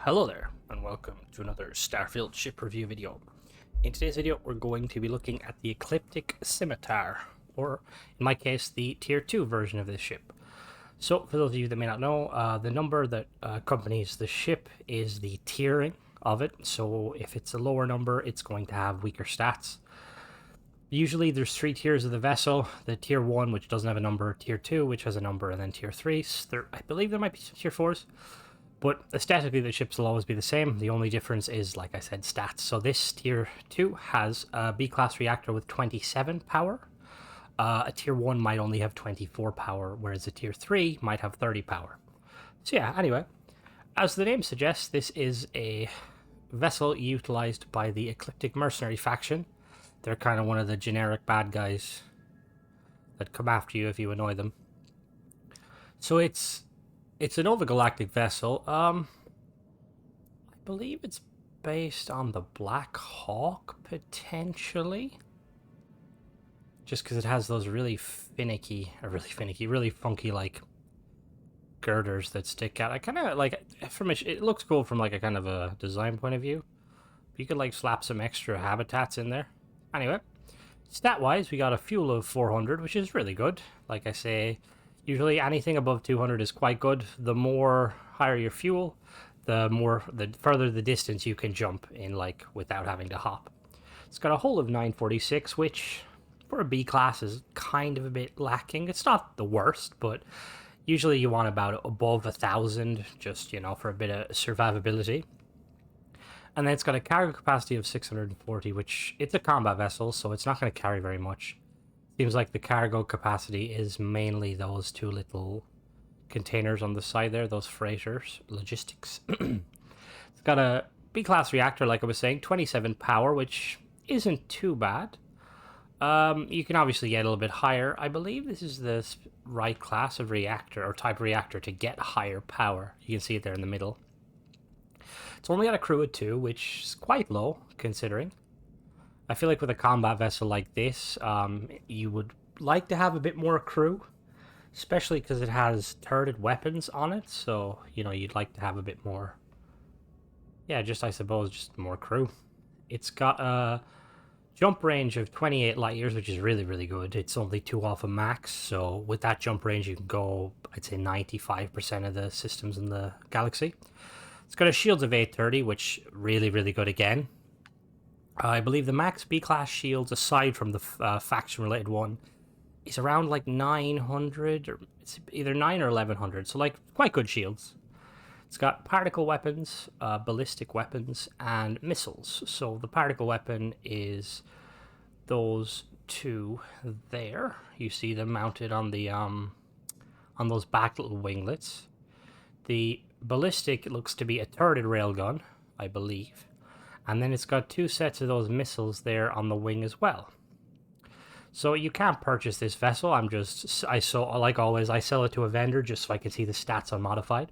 Hello there, and welcome to another Starfield ship review video. In today's video, we're going to be looking at the Ecliptic Scimitar, or in my case, the Tier 2 version of this ship. So, for those of you that may not know, the number that accompanies the ship is the tiering of it. So, if it's a lower number, it's going to have weaker stats. Usually, there's 3 tiers of the vessel. The Tier 1, which doesn't have a number, Tier 2, which has a number, and then Tier 3. I believe there might be some Tier 4s. But aesthetically, the ships will always be the same. The only difference is, like I said, stats. So this Tier 2 has a B-class reactor with 27 power. A Tier 1 might only have 24 power, whereas a Tier 3 might have 30 power. So yeah, anyway, as the name suggests, this is a vessel utilized by the Ecliptic Mercenary faction. They're kind of one of the generic bad guys that come after you if you annoy them. So it's an overgalactic vessel. I believe it's based on the Black Hawk, potentially. Just because it has those really funky, like, girders that stick out. I kind of, like, it looks cool from, like, a kind of a design point of view. You could, like, slap some extra habitats in there. Anyway, stat-wise, we got a fuel of 400, which is really good. Like I say, usually anything above 200 is quite good. The more higher your fuel, the further the distance you can jump in, like, without having to hop. It's got a hull of 946, which for a B class is kind of a bit lacking. It's not the worst, but usually you want about above 1,000, just, you know, for a bit of survivability. And then it's got a cargo capacity of 640, which it's a combat vessel, so it's not going to carry very much. Seems like the cargo capacity is mainly those 2 little containers on the side there, those freighters, logistics. It's got a B-class reactor, like I was saying, 27 power, which isn't too bad. You can obviously get a little bit higher. I believe this is the right class of reactor, or type of reactor, to get higher power. You can see it there in the middle. It's only got a crew of 2, which is quite low, considering. I feel like with a combat vessel like this, you would like to have a bit more crew, especially because it has turreted weapons on it, so, you know, you'd like to have a bit more, yeah, I suppose, just more crew. It's got a jump range of 28 light years, which is really, really good. It's only 2 off a max, so with that jump range, you can go, I'd say, 95% of the systems in the galaxy. It's got a shields of 830, which really, really good again. I believe the max B-class shields, aside from the faction-related one, is around like 900, or it's either 9 or 1100, so like quite good shields. It's got particle weapons, ballistic weapons, and missiles. So the particle weapon is those 2 there. You see them mounted on the on those back little winglets. The ballistic looks to be a turreted railgun, I believe. And then it's got 2 sets of those missiles there on the wing as well. So you can't purchase this vessel. Like always, I sell it to a vendor just so I can see the stats unmodified.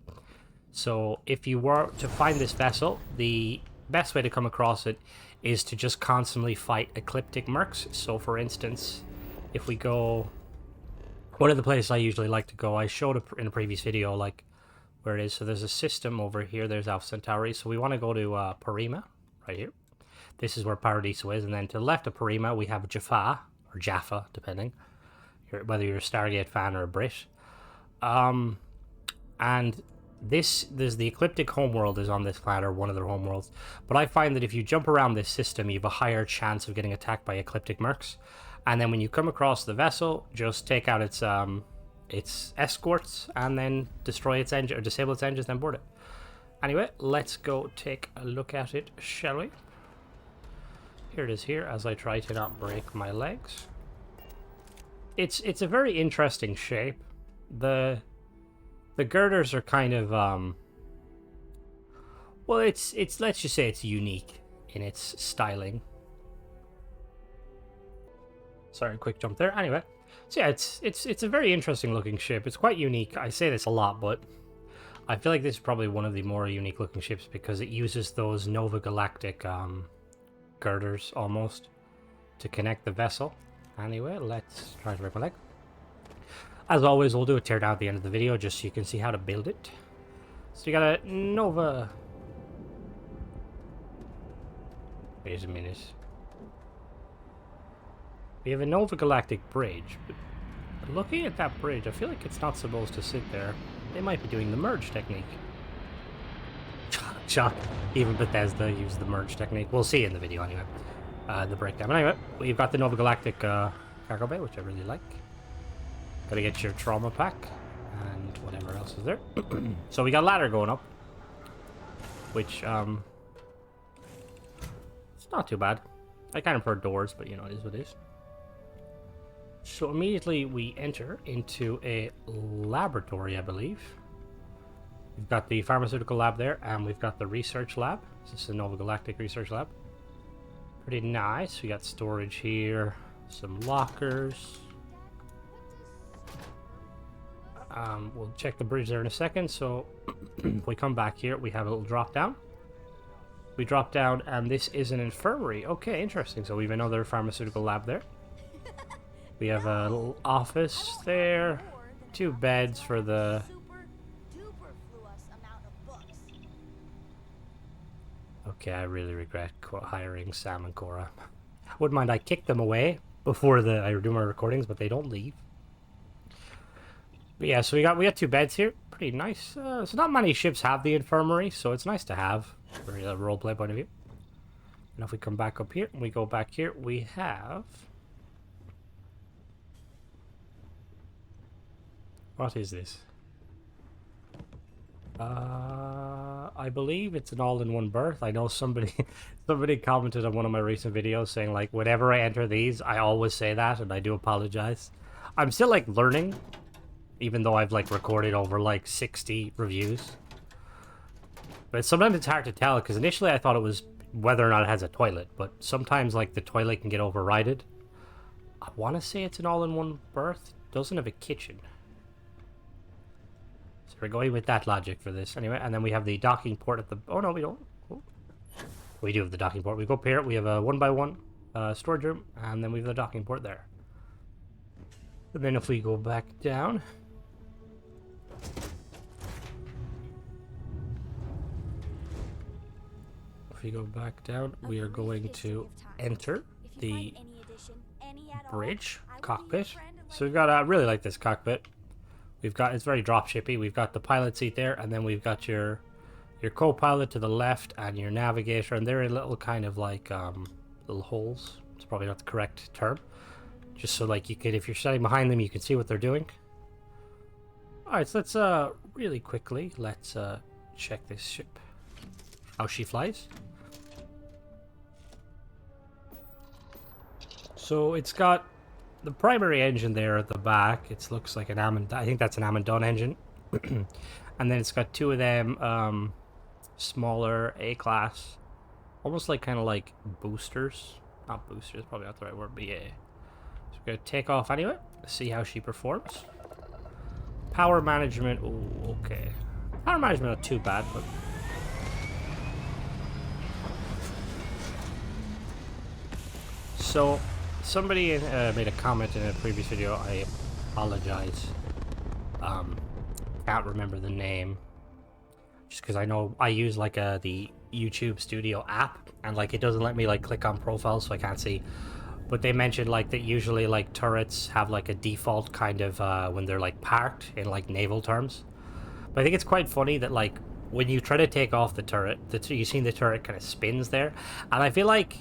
So if you were to find this vessel, the best way to come across it is to just constantly fight Ecliptic mercs. So for instance, if we go, one of the places I usually like to go, I showed in a previous video, like, where it is. So there's a system over here. There's Alpha Centauri. So we want to go to Parima, right here. This is where Paradiso is. And then to the left of Parima, we have Jaffa, or Jaffa, depending, whether you're a Stargate fan or a Brit. And there's the Ecliptic homeworld is on this planet, or one of their homeworlds. But I find that if you jump around this system, you have a higher chance of getting attacked by Ecliptic mercs. And then when you come across the vessel, just take out its escorts and then destroy its engine, or disable its engines, then board it. Anyway, let's go take a look at it, shall we? Here it is here, as I try to not break my legs. It's a very interesting shape. The girders are kind of well, it's let's just say it's unique in its styling. Sorry, quick jump there. Anyway, so yeah, it's a very interesting looking ship. It's quite unique. I say this a lot, but I feel like this is probably one of the more unique looking ships because it uses those Nova Galactic girders almost to connect the vessel. Anyway, let's try to break my leg. As always, we'll do a teardown at the end of the video just so you can see how to build it. So you got a Nova Wait a minute. We have a Nova Galactic bridge, but looking at that bridge, I feel like it's not supposed to sit there. They might be doing the merge technique. Shock. Even Bethesda used the merge technique. We'll see in the video anyway. The breakdown. But anyway, we've got the Nova Galactic cargo bay, which I really like. Gotta get your trauma pack and whatever else is there. So we got a ladder going up, which it's not too bad. I kind of prefer doors, but you know, it is what it is. So immediately we enter into a laboratory, I believe. We've got the pharmaceutical lab there, and we've got the research lab. This is the Nova Galactic research lab. Pretty nice. We got storage here, some lockers. We'll check the bridge there in a second. So if we come back here, we have a little drop down. We drop down, and this is an infirmary. Okay, interesting. So we have another pharmaceutical lab there. We have a little office there. 2 beds for the... Okay, I really regret hiring Sam and Cora. I wouldn't mind I kicked them away before I do my recordings, but they don't leave. But yeah, so we got 2 beds here. Pretty nice. So not many ships have the infirmary, so it's nice to have for a roleplay point of view. And if we come back up here, and we go back here, we have... What is this? I believe it's an all-in-one berth. I know somebody commented on one of my recent videos saying, like, whenever I enter these, I always say that, and I do apologize. I'm still, like, learning, even though I've, like, recorded over, like, 60 reviews. But sometimes it's hard to tell, because initially I thought it was whether or not it has a toilet, but sometimes, like, the toilet can get overrided. I want to say it's an all-in-one berth. It doesn't have a kitchen. So we're going with that logic for this. Anyway, and then we have the docking port at the... Oh, no, we don't. Oh. We do have the docking port. We go up here. We have a 1x1 storage room, and then we have the docking port there. And then if we go back down... If we go back down, we are going to enter the bridge cockpit. So we've got... I really like this cockpit. We've got, it's very dropshippy. We've got the pilot seat there, and then we've got your co-pilot to the left and your navigator, and they're in little kind of like little holes. It's probably not the correct term. Just so like you could, if you're standing behind them, you can see what they're doing. All right, so let's really quickly let's check this ship. How she flies. So it's got the primary engine there at the back. It looks like an I think that's an Amandon engine. And then it's got 2 of them smaller A-class, almost like kind of like boosters. Not boosters, probably not the right word, but yeah. So we're gonna take off anyway, see how she performs. Power management, ooh, okay. Power management not too bad, but so somebody made a comment in a previous video. I apologize. Can't remember the name. Just because I know I use like the YouTube Studio app, and like it doesn't let me like click on profiles, so I can't see. But they mentioned like that usually like turrets have like a default kind of when they're like parked in like naval terms. But I think it's quite funny that like when you try to take off the turret, you've seen the turret kind of spins there, and I feel like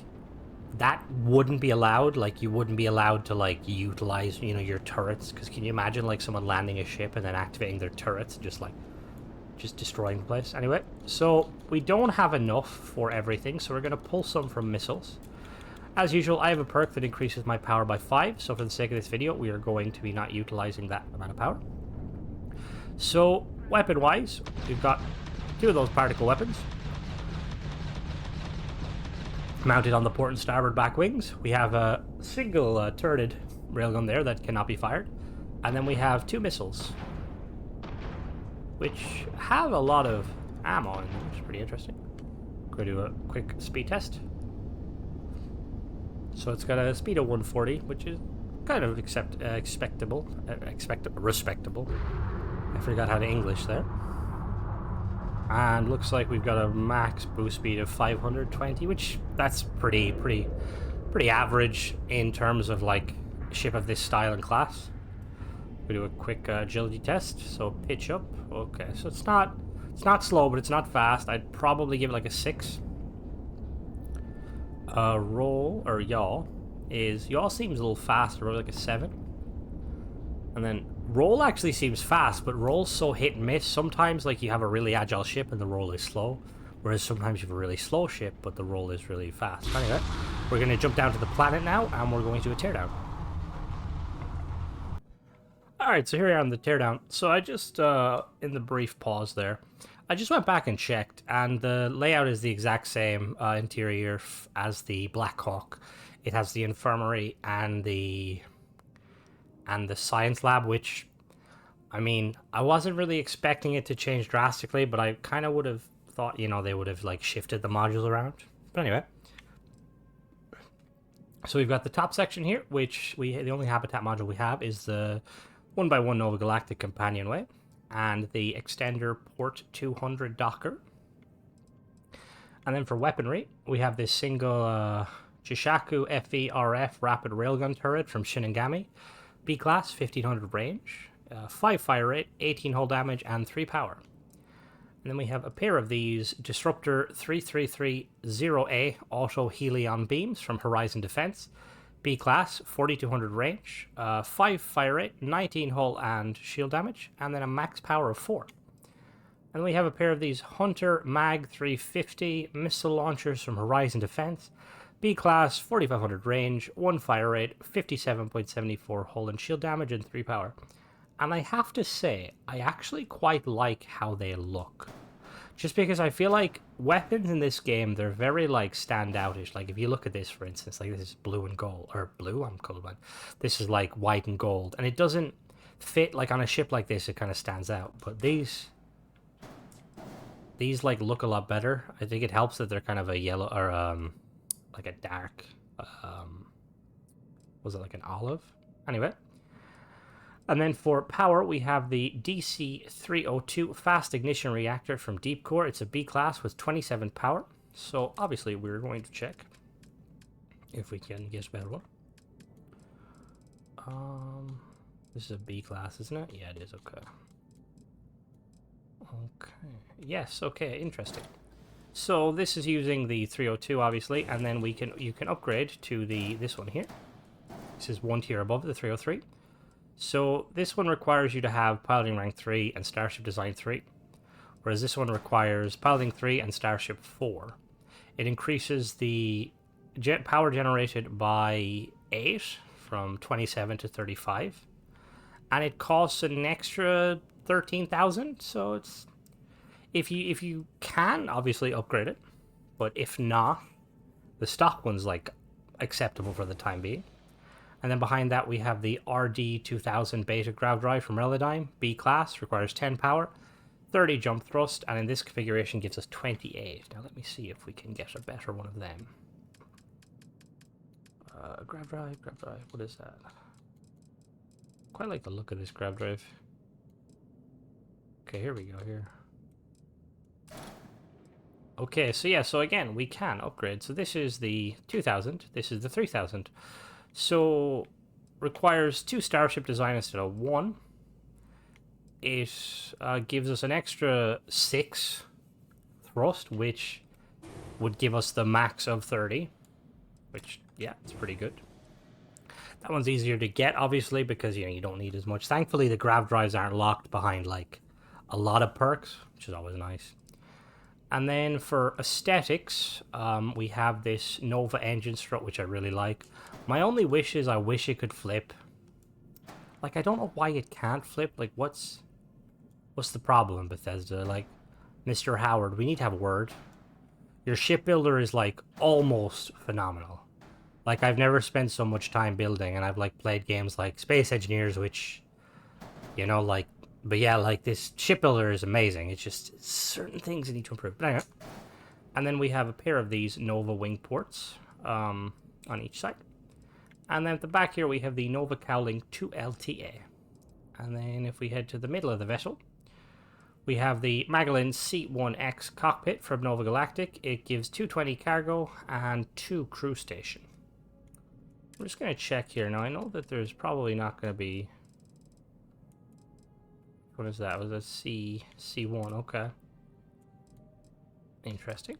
that wouldn't be allowed. Like you wouldn't be allowed to like utilize, you know, your turrets, because can you imagine like someone landing a ship and then activating their turrets, just destroying the place? Anyway, so we don't have enough for everything, so we're going to pull some from missiles. As usual, I have a perk that increases my power by 5, so for the sake of this video we are going to be not utilizing that amount of power. So weapon wise, we've got 2 of those particle weapons mounted on the port and starboard back wings. We have a single turreted railgun there that cannot be fired, and then we have 2 missiles which have a lot of ammo in them, which is pretty interesting. Go do a quick speed test. So it's got a speed of 140, which is kind of respectable. I forgot how to English there. And looks like we've got a max boost speed of 520, which that's pretty average in terms of like ship of this style and class. We do a quick agility test. So pitch up. Okay, so it's not slow, but it's not fast. I'd probably give it like a 6. Roll or yaw seems a little faster, probably like a 7. And then roll actually seems fast, but roll's so hit and miss. Sometimes like you have a really agile ship and the roll is slow, whereas sometimes you have a really slow ship but the roll is really fast. Anyway, we're going to jump down to the planet now and we're going to a teardown. Alright, so here we are on the teardown. So I just, in the brief pause there, I just went back and checked, and the layout is the exact same interior as the Black Hawk. It has the infirmary and the science lab, which, I mean, I wasn't really expecting it to change drastically, but I kind of would have thought, you know, they would have, like, shifted the modules around. But anyway. So we've got the top section here, which the only habitat module we have is the 1x1 Nova Galactic Companionway and the extender Port 200 Docker. And then for weaponry, we have this single Jishaku FE-RF Rapid Railgun Turret from Shinigami. B-Class, 1500 range, 5 fire rate, 18 hull damage, and 3 power. And then we have a pair of these Disruptor 3330A Auto Helion Beams from Horizon Defense. B-Class, 4200 range, 5 fire rate, 19 hull and shield damage, and then a max power of 4. And we have a pair of these Hunter Mag 350 missile launchers from Horizon Defense. B-Class, 4500 range, 1 fire rate, 57.74 hull and shield damage, and 3 power. And I have to say, I actually quite like how they look. Just because I feel like weapons in this game, they're very, like, standoutish. Like, if you look at this, for instance, like, this is blue and gold. Or blue? I'm colorblind. This is, like, white and gold. And it doesn't fit, like, on a ship like this, it kind of stands out. But these, like, look a lot better. I think it helps that they're kind of a yellow, or, like a dark, was it like an olive? Anyway. And then for power, we have the DC-302 Fast Ignition Reactor from Deep Core. It's a B-Class with 27 power. So obviously we're going to check if we can get a better one. This is a B-Class, isn't it? Yeah, it is. Okay. Okay. Yes, okay, interesting. So this is using the 302, obviously, and then you can upgrade to this one here. This is one tier above the 303. So this one requires you to have Piloting Rank 3 and Starship Design 3, whereas this one requires Piloting 3 and Starship 4. It increases the power generated by 8 from 27 to 35, and it costs an extra 13,000. So it's if you can obviously upgrade it, but if not, the stock one's like acceptable for the time being. And then behind that, we have the RD-2000 Beta Grav Drive from Relodyne. B-Class, requires 10 power, 30 jump thrust, and in this configuration gives us 28. Now let me see if we can get a better one of them. Grav Drive, what is that? Quite like the look of this Grav Drive. Okay, here we go, here. Okay, so yeah, so again, we can upgrade. So this is the 2000, this is the 3000. So, requires 2 Starship Design instead of 1. It gives us an extra 6 thrust, which would give us the max of 30. Which, yeah, it's pretty good. That one's easier to get, obviously, because, you know, you don't need as much. Thankfully, the grav drives aren't locked behind, like, a lot of perks, which is always nice. And then for aesthetics, we have this Nova engine strut, which I really like. My only wish is I wish it could flip. Like, I don't know why it can't flip. Like, what's the problem, Bethesda? Like, Mr. Howard, we need to have a word. Your shipbuilder is, like, almost phenomenal. Like, I've never spent so much time building, and I've, like, played games like Space Engineers, which, you know, like, but yeah, like, this shipbuilder is amazing. It's just certain things that need to improve. But anyway. And then we have a pair of these Nova wing ports on each side. And then at the back here, we have the Nova Cowling 2LTA. And then if we head to the middle of the vessel, We have the Magellan C1X cockpit from Nova Galactic. It gives 220 cargo and 2 crew station. I'm just going to check here. Now, I know that there's probably not going to be... What is that? Was a C1, okay. Interesting.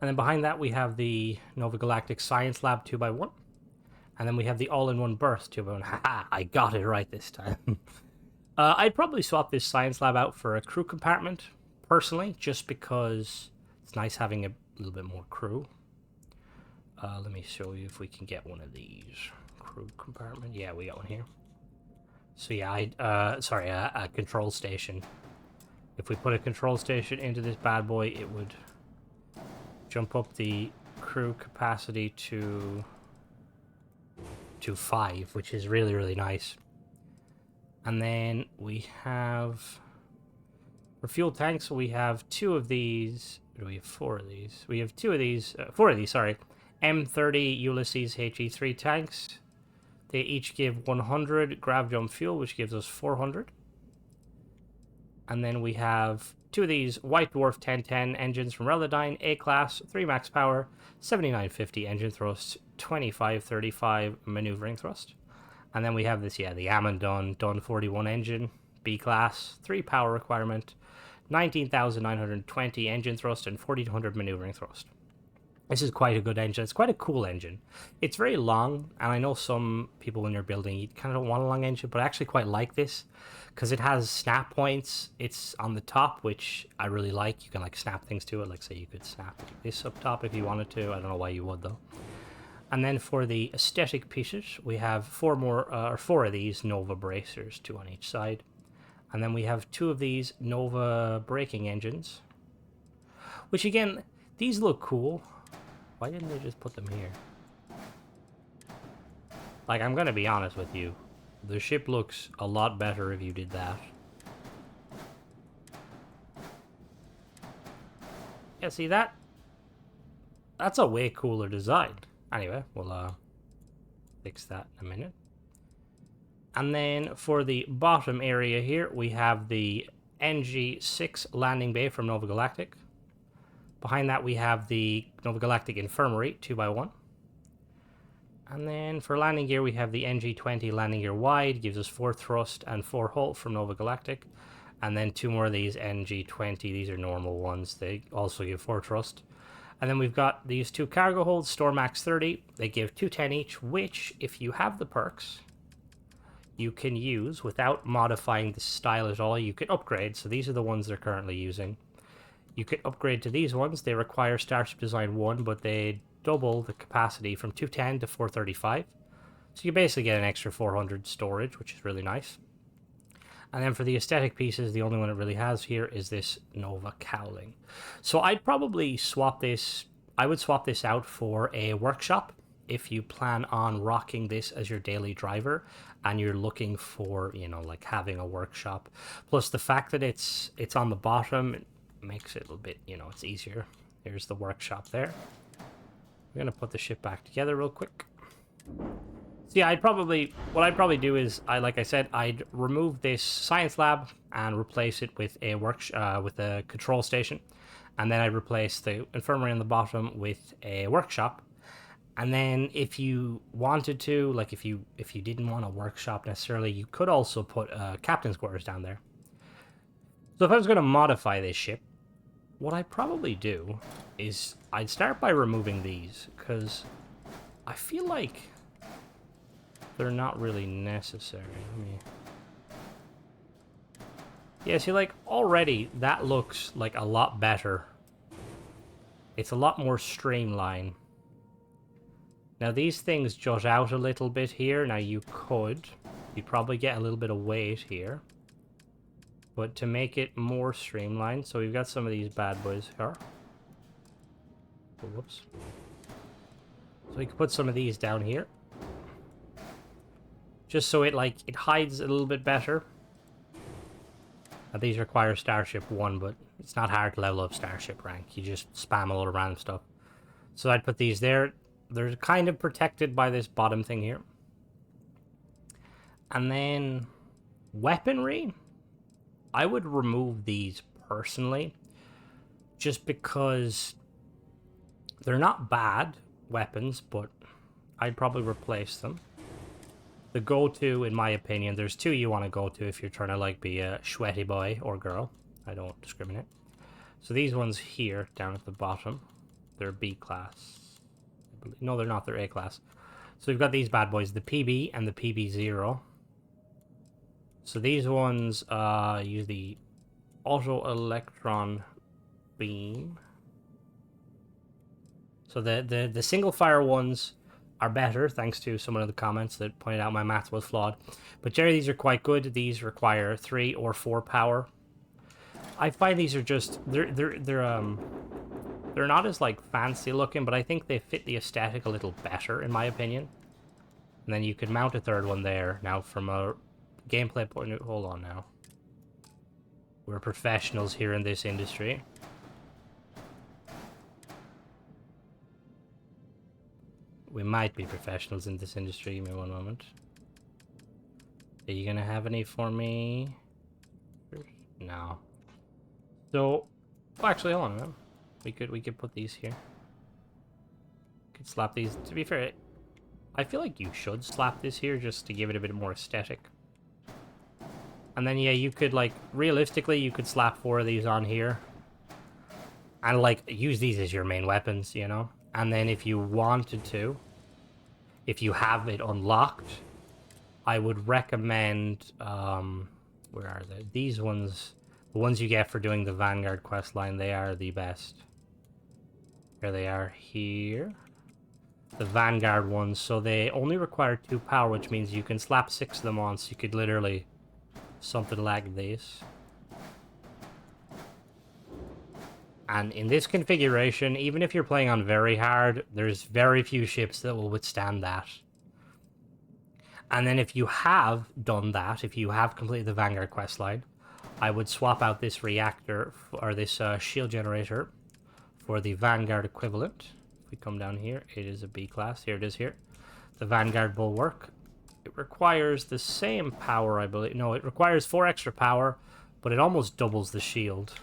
And then behind that, we have the Nova Galactic Science Lab 2x1. And then we have the all-in-one berth 2x1. Haha, I got it right this time. I'd probably swap this Science Lab out for a crew compartment, personally, just because it's nice having a little bit more crew. Let me show you if we can get one of these. Crew compartment. Yeah, we got one here. So yeah, a control station. If we put a control station into this bad boy, it would jump up the crew capacity to 5, which is really, really nice. And then we have, for fuel tanks, we have 2 of these. Or do we have 4 of these? We have 2 of these, 4 of these, sorry. M30 Ulysses HE3 tanks. They each give 100 grav jump fuel, which gives us 400. And then we have 2 of these White Dwarf 1010 engines from Relodyne, A-Class, 3 max power, 7950 engine thrust, 2535 maneuvering thrust. And then we have this, yeah, the Amandon Dun 41 engine, B-Class, 3 power requirement, 19,920 engine thrust, and 4200 maneuvering thrust. This is quite a good engine. It's quite a cool engine. It's very long, and I know some people when you're building, you kind of don't want a long engine, but I actually quite like this because it has snap points. It's on the top, which I really like. You can like snap things to it. Like say you could snap this up top if you wanted to. I don't know why you would though. And then for the aesthetic pieces, we have 4 of these Nova bracers, 2 on each side. And then we have 2 of these Nova braking engines, which again, these look cool. Why didn't they just put them here? Like, I'm gonna be honest with you. The ship looks a lot better if you did that. Yeah, see that? That's a way cooler design. Anyway, we'll fix that in a minute. And then for the bottom area here, we have the NG6 landing bay from Nova Galactic. Behind that, we have the Nova Galactic Infirmary 2x1. And then for landing gear, we have the NG20 landing gear wide, gives us 4 thrust and 4 halt from Nova Galactic. And then 2 more of these NG20, these are normal ones, they also give 4 thrust. And then we've got these 2 cargo holds, Stormax 30, they give 210 each, which, if you have the perks, you can use without modifying the style at all. You can upgrade, so these are the ones they're currently using. You can upgrade to these ones. They require Starship Design 1, but they double the capacity from 210 to 435. So you basically get an extra 400 storage, which is really nice. And then for the aesthetic pieces, the only one it really has here is this Nova cowling. So I'd probably swap this. I would swap this out for a workshop if you plan on rocking this as your daily driver and you're looking for, you know, like having a workshop. Plus the fact that it's on the bottom makes it a little bit, you know, it's easier. Here's the workshop there. I'm gonna put the ship back together real quick. So yeah, what I'd probably do is, like I said, I'd remove this science lab and replace it with a with a control station, and then I'd replace the infirmary on the bottom with a workshop. And then if you wanted to, like if you didn't want a workshop necessarily, you could also put captain's quarters down there. So if I was going to modify this ship, what I'd probably do is I'd start by removing these, because I feel like they're not really necessary. Yeah, see, like, already that looks like a lot better. It's a lot more streamlined. Now, these things jut out a little bit here. Now, you'd probably get a little bit of weight here. But to make it more streamlined, so we've got some of these bad boys here. Oh, whoops. So we can put some of these down here. Just so it hides a little bit better. Now, these require Starship 1, but it's not hard to level up Starship rank. You just spam a lot of random stuff. So I'd put these there. They're kind of protected by this bottom thing here. And then weaponry. I would remove these personally, just because they're not bad weapons, but I'd probably replace them. The go-to, in my opinion, there's two you want to go to if you're trying to like be a sweaty boy or girl. I don't discriminate. So these ones here, down at the bottom, they're B class. No, they're not. They're A class. So we've got these bad boys, the PB and the PB0. So these ones use the auto electron beam. So the single fire ones are better, thanks to someone in the comments that pointed out my math was flawed. But generally, these are quite good. These require 3 or 4 power. I find these are just they're not as like fancy looking, but I think they fit the aesthetic a little better, in my opinion. And then you could mount a third one there. Now, from a gameplay point of view, hold on now. We're professionals here in this industry. We might be professionals in this industry. Give me one moment. Are you gonna have any for me? No. So, well, actually, hold on a minute. We could put these here. Could slap these. To be fair, I feel like you should slap this here just to give it a bit more aesthetic. And then yeah, you could like realistically, you could slap 4 of these on here, and like use these as your main weapons, you know. And then if you wanted to, if you have it unlocked, I would recommend, where are they? These ones, the ones you get for doing the Vanguard quest line, they are the best. Here they are here. The Vanguard ones, so they only require 2 power, which means you can slap 6 of them on, so you could literally, something like this. And in this configuration, even if you're playing on very hard, there's very few ships that will withstand that. And then if you have done that, if you have completed the Vanguard questline, I would swap out this reactor, or this shield generator, for the Vanguard equivalent. If we come down here, it is a B class. Here it is here. The Vanguard Bulwark. It requires the same power, I believe. No, it requires 4 extra power, but it almost doubles the shield.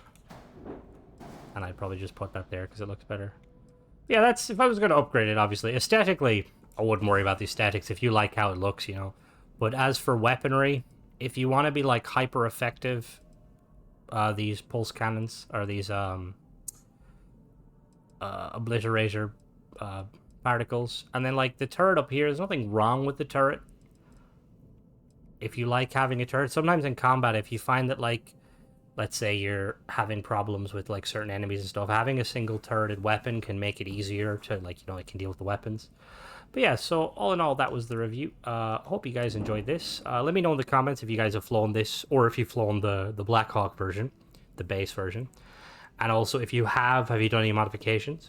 And I'd probably just put that there because it looks better. Yeah, that's if I was going to upgrade it, obviously. Aesthetically, I wouldn't worry about the aesthetics if you like how it looks, you know. But as for weaponry, if you want to be like hyper effective, these pulse cannons, or these obliterator particles, and then like the turret up here, there's nothing wrong with the turret. If you like having a turret, sometimes in combat, if you find that like, let's say you're having problems with like certain enemies and stuff, having a single turreted weapon can make it easier to like, you know, it can deal with the weapons. But yeah, so all in all, that was the review. Hope you guys enjoyed this. Let me know in the comments if you guys have flown this, or if you've flown the Black Hawk version, the base version. And also, if you have you done any modifications?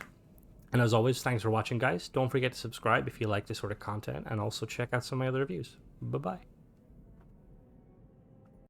And as always, thanks for watching, guys. Don't forget to subscribe if you like this sort of content, and also check out some of my other reviews. Bye-bye.